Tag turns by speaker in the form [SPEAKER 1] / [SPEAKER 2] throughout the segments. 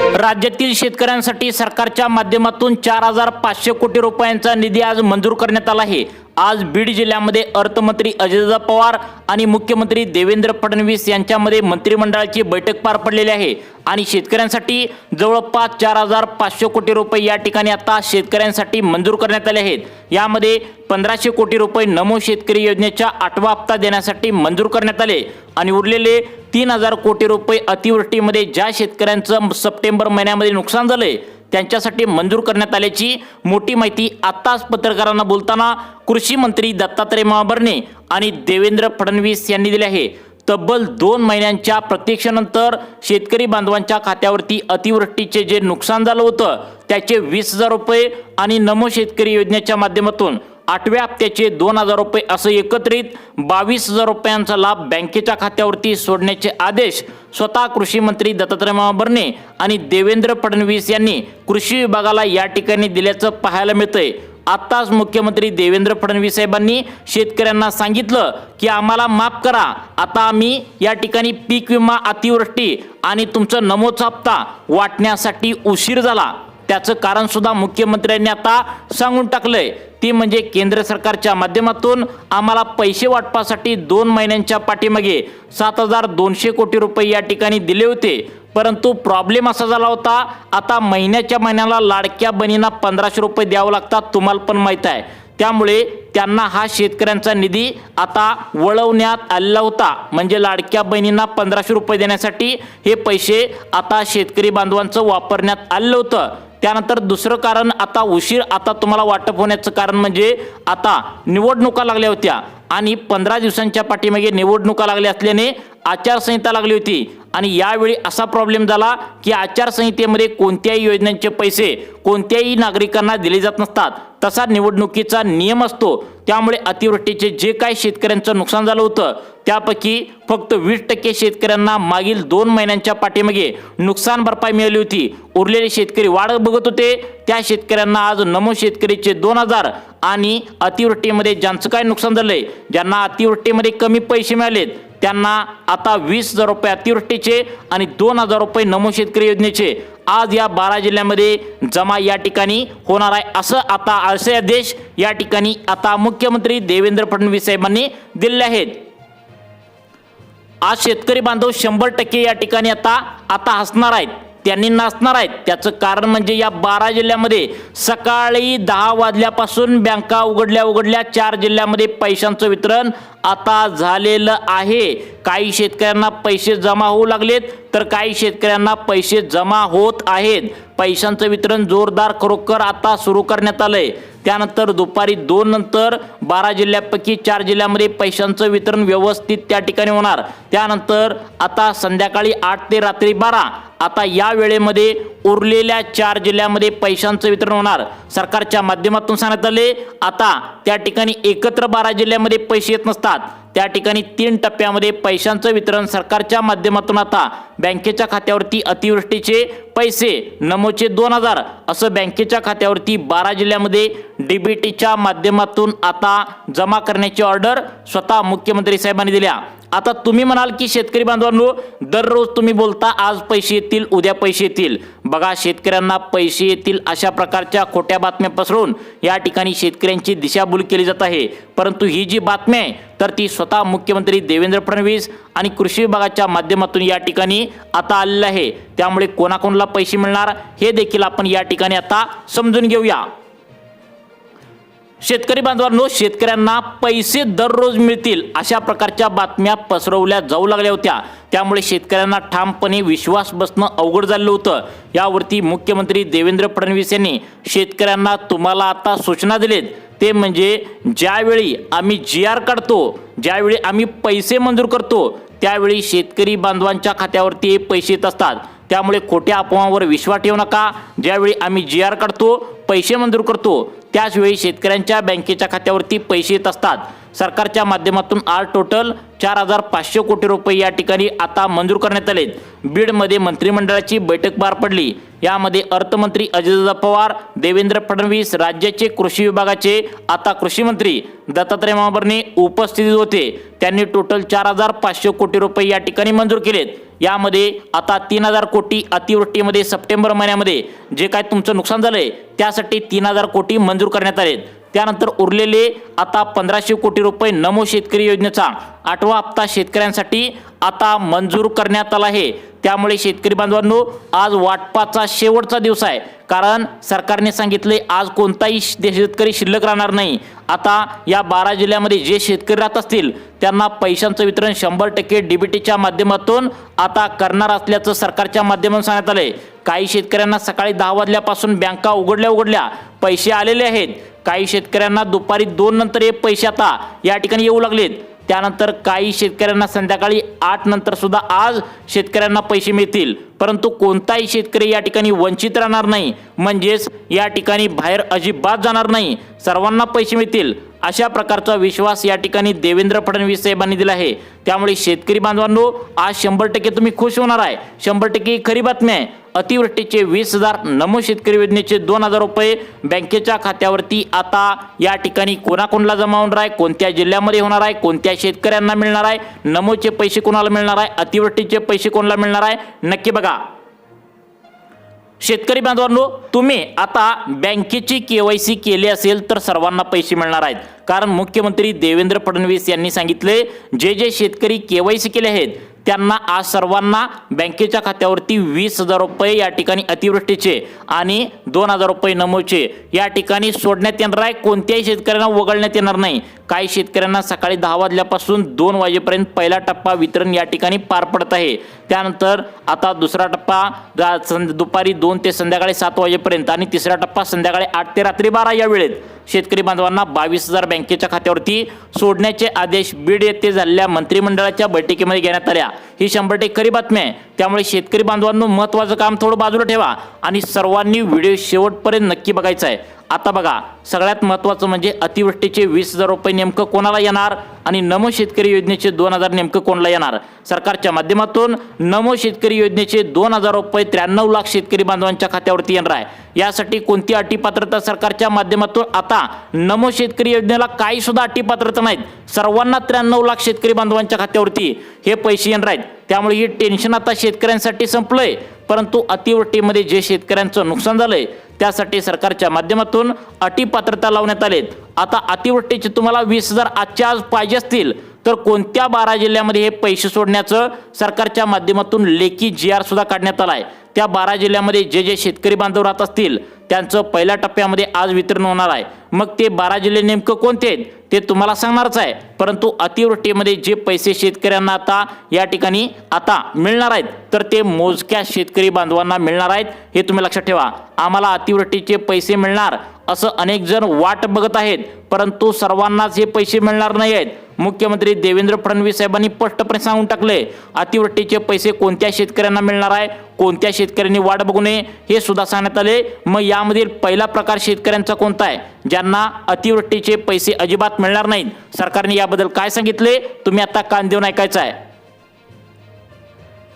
[SPEAKER 1] राज्यातील शेतकऱ्यांसाठी सरकारच्या माध्यमातून 4,500 कोटी रुपयांचा निधी आज मंजूर करण्यात आला आहे। आज बीड जिल्ह्यामध्ये अर्थमंत्री अजितदादा पवार आणि मुख्यमंत्री देवेंद्र फडणवीस यांच्यामध्ये मंत्रिमंडळाची बैठक पार पडलेली आहे आणि शेतकऱ्यांसाठी जवळपास 4,500 कोटी रुपये या ठिकाणी आता शेतकऱ्यांसाठी मंजूर करण्यात आले आहेत। यामध्ये 1,500 कोटी रुपये नमो शेतकरी योजनेचा 8वा हप्ता देण्यासाठी मंजूर करण्यात आले आणि उरलेले 3,000 कोटी रुपये अतिवृष्टीमध्ये ज्या शेतकऱ्यांचं सप्टेंबर महिन्यामध्ये नुकसान झालंय त्यांच्यासाठी मंजूर करण्यात आल्याची मोठी माहिती आताच पत्रकारांना बोलताना कृषी मंत्री दत्तात्रय महाभरणे आणि देवेंद्र फडणवीस यांनी दिले आहे। तब्बल 2 महिन्यांच्या प्रतीक्षेनंतर शेतकरी बांधवांच्या खात्यावरती अतिवृष्टीचे जे नुकसान झालं होतं त्याचे 20,000 रुपये आणि नमो शेतकरी योजनेच्या माध्यमातून 8व्या हप्त्याचे 2,000 रुपये असं एकत्रित 22,000 रुपयांचा लाभ बँकेच्या खात्यावरती सोडण्याचे आदेश स्वतः कृषी मंत्री दत्तात्रय महाभरणे आणि देवेंद्र फडणवीस यांनी कृषी विभागाला या ठिकाणी दिल्याचं पाहायला मिळतंय। आताच मुख्यमंत्री देवेंद्र फडणवीस साहेबांनी शेतकऱ्यांना सांगितलं की आम्हाला माफ करा, आता आम्ही या ठिकाणी पीक विमा अतिवृष्टी आणि तुमचं नमोचा हप्ता वाटण्यासाठी उशीर झाला। त्याचं कारण सुद्धा मुख्यमंत्र्यांनी आता सांगून टाकलंय, ती म्हणजे केंद्र सरकारच्या माध्यमातून आम्हाला पैसे वाटपासाठी 2 महिन्यांच्या पाठीमागे 7,200 कोटी रुपये या ठिकाणी दिले होते, परंतु प्रॉब्लेम असा झाला होता आता महिन्याला लाडक्या बहिणींना 1,500 रुपये द्यावं लागतात, तुम्हाला पण माहीत आहे। त्यामुळे त्यांना हा शेतकऱ्यांचा निधी आता वळवण्यात आलेला होता, म्हणजे लाडक्या बहिणींना 1,500 रुपये देण्यासाठी हे पैसे आता शेतकरी बांधवांचं वापरण्यात आलेलं होतं। त्यानंतर दुसरं कारण आता उशीर आता तुम्हाला वाटप होण्याचं कारण म्हणजे आता निवडणुका लागल्या होत्या आणि 15 दिवसांच्या पाठीमागे निवडणुका लागल्या असल्याने आचारसंहिता लागली होती आणि यावेळी असा प्रॉब्लेम झाला की आचारसंहितेमध्ये कोणत्याही योजनांचे पैसे कोणत्याही नागरिकांना दिले जात नसतात, तसा निवडणुकीचा नियम असतो। त्यामुळे अतिवृष्टीचे जे काही शेतकऱ्यांचं नुकसान झालं होतं त्यापैकी फक्त 20% शेतकऱ्यांना मागील 2 महिन्यांच्या पाठीमागे नुकसान भरपाई मिळाली होती। उरलेले शेतकरी वाट बघत होते, त्या शेतकऱ्यांना आज नमो शेतकरीचे 2,000 आणि अतिवृष्टीमध्ये ज्यांचं काय नुकसान झालंय, ज्यांना अतिवृष्टीमध्ये कमी पैसे मिळालेत त्यांना आता 20,000 रुपये अतिवृष्टीचे आणि 2,000 रुपये नमो शेतकरी योजनेचे आज या 12 जिल्ह्यामध्ये जमा या ठिकाणी होणार आहे, असं आता असे आदेश या ठिकाणी आता मुख्यमंत्री देवेंद्र फडणवीस साहेबांनी दिले आहेत। आज शेतकरी बांधव 100% या ठिकाणी आता हसणार आहेत, त्यांनी नाचणार आहेत। त्याचं कारण म्हणजे या 12 जिल्ह्यामध्ये सकाळी 10 वाजल्यापासून बँका उघडल्या 4 जिल्ह्यामध्ये पैशांचं वितरण आता झालेलं आहे। काही शेतकऱ्यांना पैसे जमा होऊ लागलेत तर काही शेतकऱ्यांना पैसे जमा होत आहेत। पैशांचं वितरण जोरदार खरोखर आता सुरू करण्यात आलंय। त्यानंतर दुपारी 2 नंतर 12 जिल्ह्यापैकी 4 जिल्ह्यामध्ये पैशांचं वितरण व्यवस्थित त्या ठिकाणी होणार। त्यानंतर आता संध्याकाळी 8 ते रात्री 12 आता या वेळेमध्ये उरलेल्या 4 जिल्ह्यामध्ये पैशांचं वितरण होणार। सरकारच्या माध्यमातून सांगण्यात आले आता त्या ठिकाणी एकत्र 12 जिल्ह्यामध्ये पैसे येत नसतात, त्या ठिकाणी 3 टप्प्यामध्ये पैशांचं वितरण सरकारच्या माध्यमातून आता बँकेच्या खात्यावरती अतिवृष्टीचे पैसे नमोचे 2,000 असं बँकेच्या खात्यावरती 12 जिल्ह्यामध्ये डीबीटीच्या माध्यमातून आता जमा करण्याची ऑर्डर स्वतः मुख्यमंत्री साहेबांनी दिल्या। आता तुम्ही म्हणाल की शेतकरी बांधवांनो दररोज तुम्ही बोलता आज पैसे येतील उद्या पैसे येतील, बघा शेतकऱ्यांना पैसे येतील अशा प्रकारच्या खोट्या बातम्या पसरवून या ठिकाणी शेतकऱ्यांची दिशाभूल केली जात आहे। परंतु ही जी बातमी आहे तर ती स्वतः मुख्यमंत्री देवेंद्र फडणवीस आणि कृषी विभागाच्या माध्यमातून या ठिकाणी आता आलेलं आहे। त्यामुळे कोणाकोणाला पैसे मिळणार हे देखील आपण या ठिकाणी आता समजून घेऊया। शेतकरी बांधवांनो शेतकऱ्यांना पैसे दररोज मिळतील अशा प्रकारच्या बातम्या पसरवल्या जाऊ लागल्या होत्या, त्यामुळे शेतकऱ्यांना ठामपणे विश्वास बसणं अवघड झालं होतं। यावरती मुख्यमंत्री देवेंद्र फडणवीस यांनी शेतकऱ्यांना तुम्हाला आता सूचना दिलेत, ते म्हणजे ज्यावेळी आम्ही GR काढतो, ज्यावेळी आम्ही पैसे मंजूर करतो त्यावेळी शेतकरी बांधवांच्या खात्यावरती पैसे येत असतात। त्यामुळे खोट्या अफवांवर विश्वास ठेवू नका। ज्यावेळी आम्ही GR काढतो पैसे मंजूर करतो त्याच वेळी शेतकऱ्यांच्या बँकेच्या खात्यावरती पैसे येत असतात। सरकारच्या माध्यमातून आज टोटल 4,500 कोटी रुपये या ठिकाणी आता मंजूर करण्यात आलेत। बीडमध्ये मंत्रिमंडळाची बैठक पार पडली। यामध्ये अर्थमंत्री अजितदादा पवार, देवेंद्र फडणवीस, राज्याचे कृषी विभागाचे आता कृषी मंत्री दत्तात्रय मांभरणे उपस्थित होते। त्यांनी टोटल 4,500 कोटी रुपये या ठिकाणी मंजूर केलेत। यामध्ये आता 3,000 कोटी अतिवृष्टीमध्ये सप्टेंबर महिन्यामध्ये जे काय तुमचं नुकसान झालंय त्यासाठी 3,000 कोटी मंजूर करण्यात आलेत। त्यानंतर उरलेले आता 1,500 कोटी रुपये नमो शेतकरी योजनेचा 8वा हप्ता शेतकऱ्यांसाठी आता मंजूर करण्यात आला आहे। त्यामुळे शेतकरी बांधवांनो आज वाटपाचा शेवटचा दिवस आहे, कारण सरकारने सांगितले आज कोणताही शेतकरी शिल्लक राहणार नाही। आता या 12 जिल्ह्यामध्ये जे शेतकरी राहत असतील त्यांना पैशांचं वितरण 100% डीबीटीच्या माध्यमातून आता करणार असल्याचं सरकारच्या माध्यमातून सांगण्यात आलंय। काही शेतकऱ्यांना सकाळी 10 वाजल्यापासून बँका उघडल्या पैसे आलेले आहेत। काही शेतकऱ्यांना दुपारी 2 नंतर हे पैसे आता या ठिकाणी येऊ लागलेत। त्यानंतर काही शेतकऱ्यांना संध्याकाळी 8 नंतर सुद्धा आज शेतकऱ्यांना पैसे मिळतील, परंतु कोणताही शेतकरी या ठिकाणी वंचित राहणार नाही, म्हणजेच या ठिकाणी बाहेर अजिबात जाणार नाही, सर्वांना पैसे मिळतील अशा प्रकारचा विश्वास या ठिकाणी देवेंद्र फडणवीस साहेबांनी दिला आहे। त्यामुळे शेतकरी बांधवांनो आज 100% तुम्ही खुश होणार आहे। 100% खरी बातमी आहे। अतिवृष्टीचे 20,000, नमो शेतकरी योजनेचे 2,000 रुपये बँकेच्या खात्यावरती आता या ठिकाणी कोणाकोणाला जमा होणार आहे, कोणत्या जिल्ह्यामध्ये होणार आहे, कोणत्या शेतकऱ्यांना मिळणार आहे, नमोचे पैसे कोणाला मिळणार आहे, अतिवृष्टीचे पैसे कोणाला मिळणार आहे, नक्की बघा। शेतकरी बांधवांनो तुम्ही आता बँकेची केवायसी केली असेल तर सर्वांना पैसे मिळणार आहेत, कारण मुख्यमंत्री देवेंद्र फडणवीस यांनी सांगितले जे शेतकरी केवायसी केले आहेत त्यांना आज सर्वांना बँकेच्या खात्यावरती 20,000 रुपये या ठिकाणी अतिवृष्टीचे आणि 2,000 रुपये नमोचे या ठिकाणी सोडण्यात येणार आहे। कोणत्याही शेतकऱ्यांना वगळण्यात येणार नाही। काही शेतकऱ्यांना सकाळी 10 वाजल्यापासून 2 वाजेपर्यंत पहिला टप्पा वितरण या ठिकाणी पार पडत आहे। त्यानंतर आता दुसरा टप्पा दुपारी 2 ते संध्याकाळी 7 वाजेपर्यंत आणि तिसरा टप्पा संध्याकाळी 8 ते रात्री 12 या वेळेत शेतकरी बांधवांना 22,000 बँकेच्या खात्यावरती सोडण्याचे आदेश बीड येथे झालेल्या मंत्रिमंडळाच्या बैठकीमध्ये घेण्यात आल्या। ही 100% खरी बातमी आहे। त्यामुळे शेतकरी बांधवांनो महत्त्वाचं काम थोडं बाजूला ठेवा आणि सर्वांनी व्हिडिओ शेवटपर्यंत नक्की बघायचा आहे। आता बघा सगळ्यात महत्त्वाचं म्हणजे अतिवृष्टीचे 20,000 रुपये नेमकं कोणाला येणार आणि नमो शेतकरी योजनेचे 2,000 नेमकं कोणाला येणार। सरकारच्या माध्यमातून नमो शेतकरी योजनेचे 2,000 रुपये 93 लाख शेतकरी बांधवांच्या खात्यावरती येणार आहे। यासाठी कोणती अटीपात्रता सरकारच्या माध्यमातून आता नमो शेतकरी योजनेला काही सुद्धा अटीपात्रता नाहीत, सर्वांना 93 लाख शेतकरी बांधवांच्या खात्यावरती हे पैसे येणार आहेत। त्यामुळे हे टेन्शन आता शेतकऱ्यांसाठी संपलंय, परंतु अतिवृष्टीमध्ये जे शेतकऱ्यांचं नुकसान झालंय त्यासाठी सरकारच्या माध्यमातून अटीपात्रता लावण्यात आलेत। आता अतिवृष्टीचे तुम्हाला 20,000 आजच्या आज पाहिजे असतील तर कोणत्या 12 जिल्ह्यामध्ये हे पैसे सोडण्याचं सरकारच्या माध्यमातून लेखी GR सुद्धा काढण्यात आलाय। त्या 12 जिल्ह्यामध्ये जे शेतकरी बांधव राहत असतील त्यांचं पहिल्या टप्प्यामध्ये आज वितरण होणार आहे। मग ते 12 जिल्हे नेमकं कोणते आहेत ते तुम्हाला सांगणारच आहे, परंतु अतिवृष्टीमध्ये जे पैसे शेतकऱ्यांना आता या ठिकाणी आता मिळणार आहेत तर ते मोजक्या शेतकरी बांधवांना मिळणार आहेत, हे तुम्ही लक्षात ठेवा। आम्हाला अतिवृष्टीचे पैसे मिळणार असं अनेक जण वाट बघत आहेत, परंतु सर्वांनाच हे पैसे मिळणार नाही आहेत। मुख्यमंत्री देवेंद्र फडणवीस साहेबांनी स्पष्टपणे सांगून टाकले अतिवृष्टीचे पैसे कोणत्या शेतकऱ्यांना मिळणार आहे, कोणत्या शेतकऱ्यांनी वाट बघू नये हे सुद्धा सांगण्यात आले। मग यामधील पहिला प्रकार शेतकऱ्यांचा कोणता आहे ज्यांना अतिवृष्टीचे पैसे अजिबात मिळणार नाहीत, सरकारने याबद्दल काय सांगितले तुम्ही आता कान देऊन ऐकायचं आहे।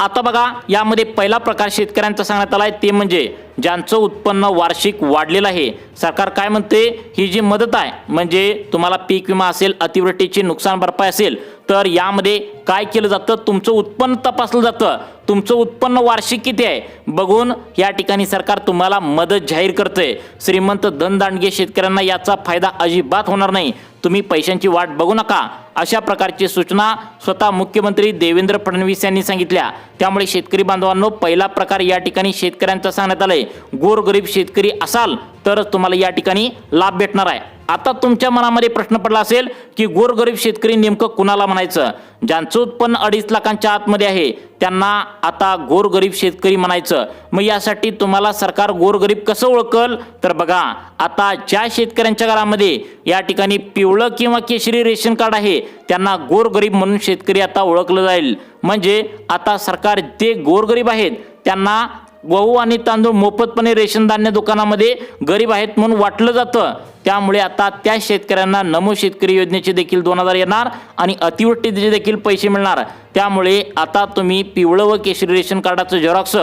[SPEAKER 1] आता बघा यामध्ये पहिला प्रकार शेतकऱ्यांचा सांगण्यात आलाय ते म्हणजे ज्यांचं उत्पन्न वार्षिक वाढलेलं आहे। सरकार काय म्हणते ही जी मदत आहे म्हणजे तुम्हाला पीक विमा असेल, अतिवृष्टीची नुकसान भरपाई असेल तर यामध्ये काय केलं जातं तुमचं उत्पन्न तपासलं जातं, तुमचं उत्पन्न वार्षिक किती आहे बघून या ठिकाणी सरकार तुम्हाला मदत जाहीर करते। श्रीमंत धनदांडगे शेतकऱ्यांना याचा फायदा अजिबात होणार नाही, तुम्ही पैशांची वाट बघू नका अशा प्रकारची सूचना स्वतः मुख्यमंत्री देवेंद्र फडणवीस यांनी सांगितल्या। त्यामुळे शेतकरी बांधवांनो पहिला प्रकार या ठिकाणी शेतकऱ्यांचा सांगण्यात आलाय गोरगरीब शेतकरी असाल तर तुम्हाला या ठिकाणी लाभ भेटणार आहे। आता तुमच्या मनामध्ये प्रश्न पडला असेल की गोरगरीब शेतकरी नेमकं कुणाला म्हणायचं, ज्यांचं उत्पन्न 2.5 लाखांच्या आतमध्ये आहे त्यांना आता गोरगरीब शेतकरी म्हणायचं। मग यासाठी तुम्हाला सरकार गोरगरीब कसं ओळखल तर बघा आता ज्या शेतकऱ्यांच्या घरामध्ये या ठिकाणी पिवळं किंवा केशरी रेशन कार्ड आहे त्यांना गोरगरीब म्हणून शेतकरी आता ओळखलं जाईल। म्हणजे आता सरकार जे गोरगरीब आहेत त्यांना गहू आणि तांदूळ मोफतपणे रेशन धान्य दुकानामध्ये गरीब आहेत म्हणून वाटलं जातं। त्यामुळे आता त्या शेतकऱ्यांना नमो शेतकरी योजनेचे देखील 2000 येणार आणि अतिवृष्टीचे देखील पैसे मिळणार। त्यामुळे आता तुम्ही पिवळं व केशरी रेशन कार्डाचं झेरॉक्स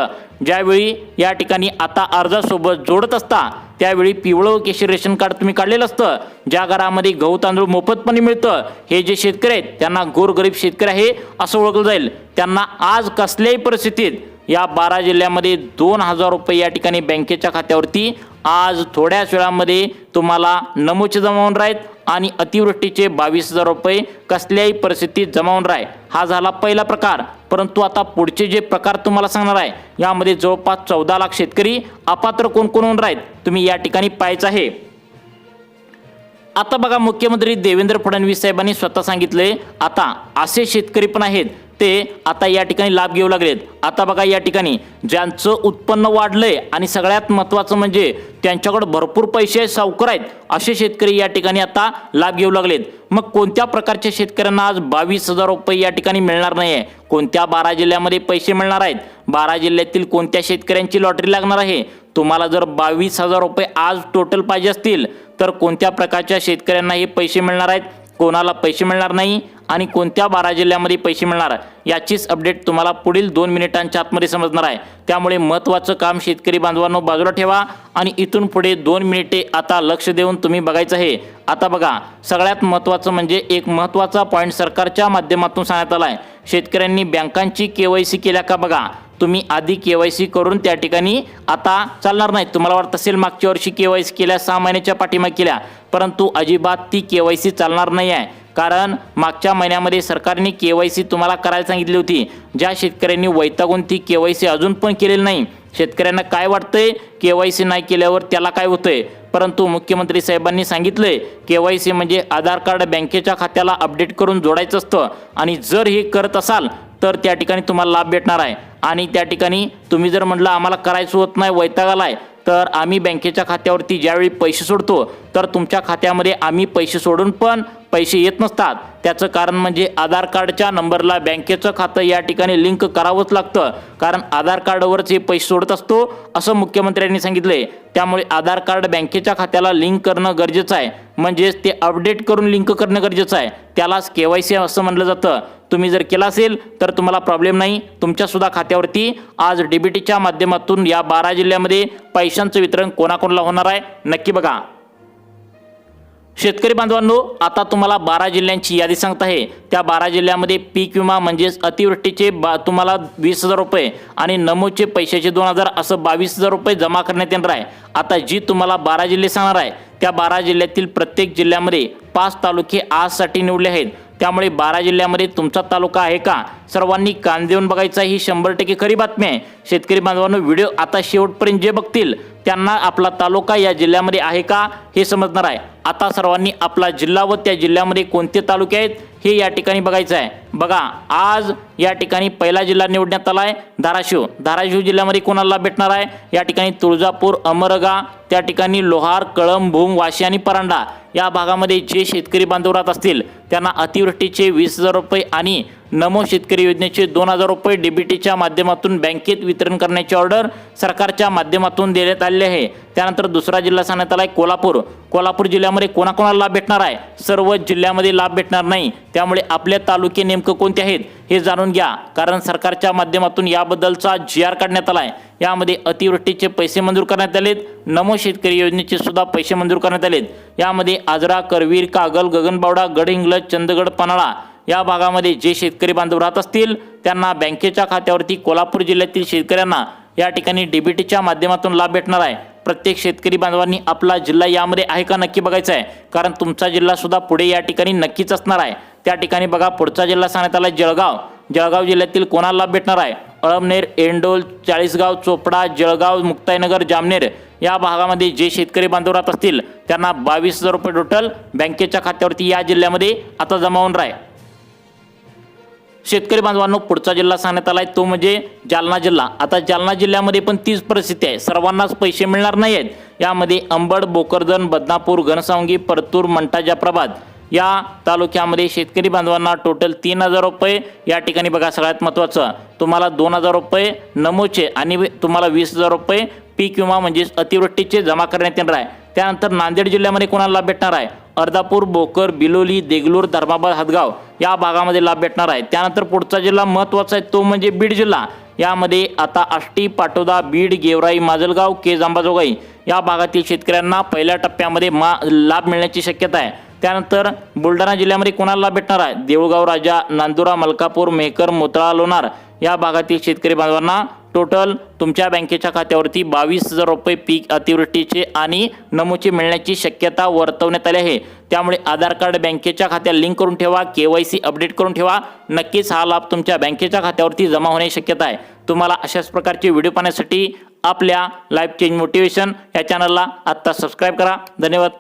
[SPEAKER 1] ज्यावेळी या ठिकाणी आता अर्जासोबत जोडत असता त्यावेळी पिवळं व केशरी रेशन कार्ड तुम्ही काढलेलं असतं। ज्या घरामध्ये गहू तांदूळ मोफतपणे मिळतं हे जे शेतकरी आहेत त्यांना गोरगरीब शेतकरी आहे असं ओळखलं जाईल। त्यांना आज कसल्याही परिस्थितीत या 12 जिल्ह्यामध्ये 2000 रुपये या ठिकाणी बँकेच्या खात्यावरती आज थोड्याच वेळामध्ये तुम्हाला नमोचे जमा होऊन राहत आणि अतिवृष्टीचे 22,000 रुपये कसल्याही परिस्थितीत जमा होऊन राहत। हा झाला पहिला प्रकार। परंतु आता पुढचे जे प्रकार तुम्हाला सांगणार आहे यामध्ये जवळपास 14 लाख शेतकरी अपात्र कोण कोण होऊन राहत तुम्ही या ठिकाणी पाहायचं आहे। आता बघा, मुख्यमंत्री देवेंद्र फडणवीस साहेबांनी स्वतः सांगितले आता असे शेतकरी पण आहेत ते आता या ठिकाणी लाभ घेऊ लागलेत। आता बघा, या ठिकाणी ज्यांचं उत्पन्न वाढलंय आणि सगळ्यात महत्त्वाचं म्हणजे त्यांच्याकडे भरपूर पैसे सावकार आहेत असे शेतकरी या ठिकाणी आता लाभ घेऊ लागलेत। मग कोणत्या प्रकारच्या शेतकऱ्यांना आज 22,000 रुपये या ठिकाणी मिळणार नाही आहे? कोणत्या 12 जिल्ह्यामध्ये पैसे मिळणार आहेत? 12 जिल्ह्यातील कोणत्या शेतकऱ्यांची लॉटरी लागणार आहे? तुम्हाला जर 22,000 रुपये आज टोटल पाहिजे असतील तर कोणत्या प्रकारच्या शेतकऱ्यांना हे पैसे मिळणार आहेत, कोणाला पैसे मिळणार नाही आणि कोणत्या 12 जिल्ह्यामध्ये पैसे मिळणार याचीच अपडेट तुम्हाला पुढील 2 मिनिटांच्या आतमध्ये समजणार आहे। त्यामुळे महत्त्वाचं काम शेतकरी बांधवांनो बाजूला ठेवा आणि इथून पुढे 2 मिनिटे आता लक्ष देऊन तुम्ही बघायचं आहे। आता बघा, सगळ्यात महत्त्वाचं म्हणजे एक महत्त्वाचा पॉईंट सरकारच्या माध्यमातून सांगण्यात आला आहे। शेतकऱ्यांनी बँकांची केवायसी केल्या का? बघा, तुम्ही आधी केवायसी करून त्या ठिकाणी आता चालणार नाही। तुम्हाला वाटत असेल मागच्या वर्षी केवायसी केल्या, 6 महिन्याच्या पाठीमागे केल्या, परंतु अजिबात ती केवायसी चालणार नाही आहे। कारण मागच्या महिन्यामध्ये सरकारने केवायसी तुम्हाला करायला सांगितली होती। ज्या शेतकऱ्यांनी वैतागून ती केवायसी अजून पण केलेली नाही, शेतकऱ्यांना काय वाटतंय केवायसी नाही केल्यावर त्याला काय होतंय, परंतु मुख्यमंत्री साहेबांनी सांगितलंय केवायसी म्हणजे आधार कार्ड बँकेच्या खात्याला अपडेट करून जोडायचं असतं आणि जर हे करत असाल तर त्या ठिकाणी तुम्हाला लाभ भेटणार आहे। आणि त्या ठिकाणी तुम्ही जर म्हटलं आम्हाला करायचं होत नाही, वैताग आलाय, तर आम्ही बँकेच्या खात्यावरती ज्यावेळी पैसे सोडतो तर तुमच्या खात्यामध्ये आम्ही पैसे सोडून पण पैसे येत नसतात। त्याचं कारण म्हणजे आधार कार्डच्या नंबरला बँकेचं खातं या ठिकाणी लिंक करावंच लागतं, कारण आधार कार्डवरच हे पैसे सोडत असतो असं मुख्यमंत्र्यांनी सांगितलंय। त्यामुळे आधार कार्ड बँकेच्या खात्याला लिंक करणं गरजेचं आहे, म्हणजेच ते अपडेट करून लिंक करणं गरजेचं आहे, त्यालाच केवायसी असं म्हटलं जातं। तुम्ही जर केला असेल तर तुम्हाला प्रॉब्लेम नाही, तुमच्यासुद्धा खात्यावरती आज डीबीटीच्या माध्यमातून या 12 जिल्ह्यामध्ये पैशांचं वितरण कोणाकोणाला होणार आहे नक्की बघा। शेतकरी बांधवांनो, आता तुम्हाला 12 जिल्ह्यांची यादी सांगत आहे। त्या 12 जिल्ह्यामध्ये पीक विमा म्हणजेच अतिवृष्टीचे तुम्हाला 20,000 रुपये आणि नमोचे पैशाचे 2,000 असं 22,000 रुपये जमा करण्यात येणार आहे। आता जी तुम्हाला 12 जिल्हे सांगणार आहे त्या 12 जिल्ह्यातील प्रत्येक जिल्ह्यामध्ये 5 तालुके आजसाठी निवडले आहेत। त्यामुळे 12 जिल्ह्यामध्ये तुमचा तालुका आहे का? सर्वांनी कान देऊन बघायचा, ही 100% खरी बातमी आहे। शेतकरी बांधवांनो, व्हिडिओ आता शेवटपर्यंत जे बघतील त्यांना आपला तालुका या जिल्ह्यामध्ये आहे का हे समजणार आहे। आता सर्वांनी आपला जिल्हा व त्या जिल्ह्यामध्ये कोणते तालुके आहेत हे या ठिकाणी बघायचं आहे। बघा, आज या ठिकाणी पहिला जिल्हा निवडण्यात आला आहे धाराशिव। धाराशिव जिल्ह्यामध्ये कोणाला भेटणार आहे? या ठिकाणी तुळजापूर, अमरगा, त्या ठिकाणी लोहार, कळंब, भूम, वाशी आणि परांडा या भागामध्ये जे शेतकरी बांधव राहत असतील त्यांना अतिवृष्टीचे 20,000 रुपये आणि नमो शेतकरी योजनेचे 2,000 रुपये डीबीटीच्या माध्यमातून बँकेत वितरण करण्याची ऑर्डर सरकारच्या माध्यमातून देण्यात आलेली आहे। त्यानंतर दुसरा जिल्हा सांगण्यात आला आहे कोल्हापूर। कोल्हापूर जिल्ह्यामध्ये कोणाकोणाला लाभ भेटणार आहे? सर्व जिल्ह्यामध्ये लाभ भेटणार नाही। त्यामुळे आपले तालुके नेमकं कोणते आहेत हे जाणून घ्या, कारण सरकारच्या माध्यमातून याबद्दलचा GR काढण्यात आला आहे। यामध्ये अतिवृष्टीचे पैसे मंजूर करण्यात आलेत, नमो शेतकरी योजनेचे सुद्धा पैसे मंजूर करण्यात आलेत। यामध्ये आजरा, करवीर, कागल, गगनबावडा, गडहिंग्लज, चंदगड, पन्हाळा या भागामध्ये जे शेतकरी बांधव राहत असतील त्यांना बँकेच्या खात्यावरती कोल्हापूर जिल्ह्यातील शेतकऱ्यांना या ठिकाणी डीबीटीच्या माध्यमातून लाभ भेटणार आहे। प्रत्येक शेतकरी बांधवांनी आपला जिल्हा यामध्ये आहे का नक्की बघायचं आहे, कारण तुमचा जिल्हा सुद्धा पुढे या ठिकाणी नक्कीच असणार आहे। त्या ठिकाणी बघा, पुढचा जिल्हा सांगण्यात आला जळगाव। जळगाव जिल्ह्यातील कोणाला लाभ भेटणार आहे? अळमनेर, एंडोल, चाळीसगाव, चोपडा, जळगाव, मुक्ताईनगर, जामनेर या भागामध्ये जे शेतकरी बांधव राहत असतील त्यांना 22,000 रुपये टोटल बँकेच्या खात्यावरती या जिल्ह्यामध्ये आता जमा होऊन राहील। शेतकरी बांधवांनो, पुढचा जिल्हा सांगण्यात आलाय तो म्हणजे जालना जिल्हा। आता जालना जिल्ह्यामध्ये पण तीच परिस्थिती आहे, सर्वांनाच पैसे मिळणार नाही आहेत। यामध्ये अंबड, भोकरदन, बदनापूर, घनसावंगी, परतूर, मंठा, जाफराबाद या तालुक्यामध्ये शेतकरी बांधवांना टोटल 3,000 रुपये या ठिकाणी बघा सगळ्यात महत्त्वाचं तुम्हाला 2,000 रुपये नमोचे आणि तुम्हाला 20,000 रुपये पीक विमा म्हणजेच अतिवृष्टीचे जमा करण्यात येणार आहे। त्यानंतर नांदेड जिल्ह्यामध्ये कोणाला लाभ भेटणार आहे? अर्धापूर, भोकर, बिलोली, देगलूर, धर्माबाद, हदगाव या भागामध्ये लाभ भेटणार आहे। त्यानंतर पुढचा जिल्हा महत्त्वाचा आहे तो म्हणजे बीड जिल्हा। यामध्ये आता आष्टी, पाटोदा, बीड, गेवराई, माजलगाव, केज, अंबाजोगाई या भागातील शेतकऱ्यांना पहिल्या टप्प्यामध्ये लाभ मिळण्याची शक्यता आहे। त्यानंतर बुलढाणा जिल्ह्यामध्ये कोणाला लाभ भेटणार आहे? देऊळगाव राजा, नांदुरा, मलकापूर, मेहकर, मोताळा, लोणार या भागातील शेतकरी बांधवांना टोटल तुमच्या बँकेच्या खात्यावरती 22,000 रुपये पीक अतिवृष्टीचे आणि नमूचे मिळण्याची शक्यता वर्तवण्यात आली आहे। त्यामुळे आधार कार्ड बँकेच्या खात्याला लिंक करून ठेवा, KYC अपडेट करून ठेवा। नक्कीच हा लाभ तुमच्या बँकेच्या खात्यावरती जमा होण्याची शक्यता आहे। तुम्हाला अशाच प्रकारचे व्हिडिओ पाहण्यासाठी आपल्या लाईफ चेंज मोटिवेशन या चॅनलला आत्ता सबस्क्राईब करा। धन्यवाद।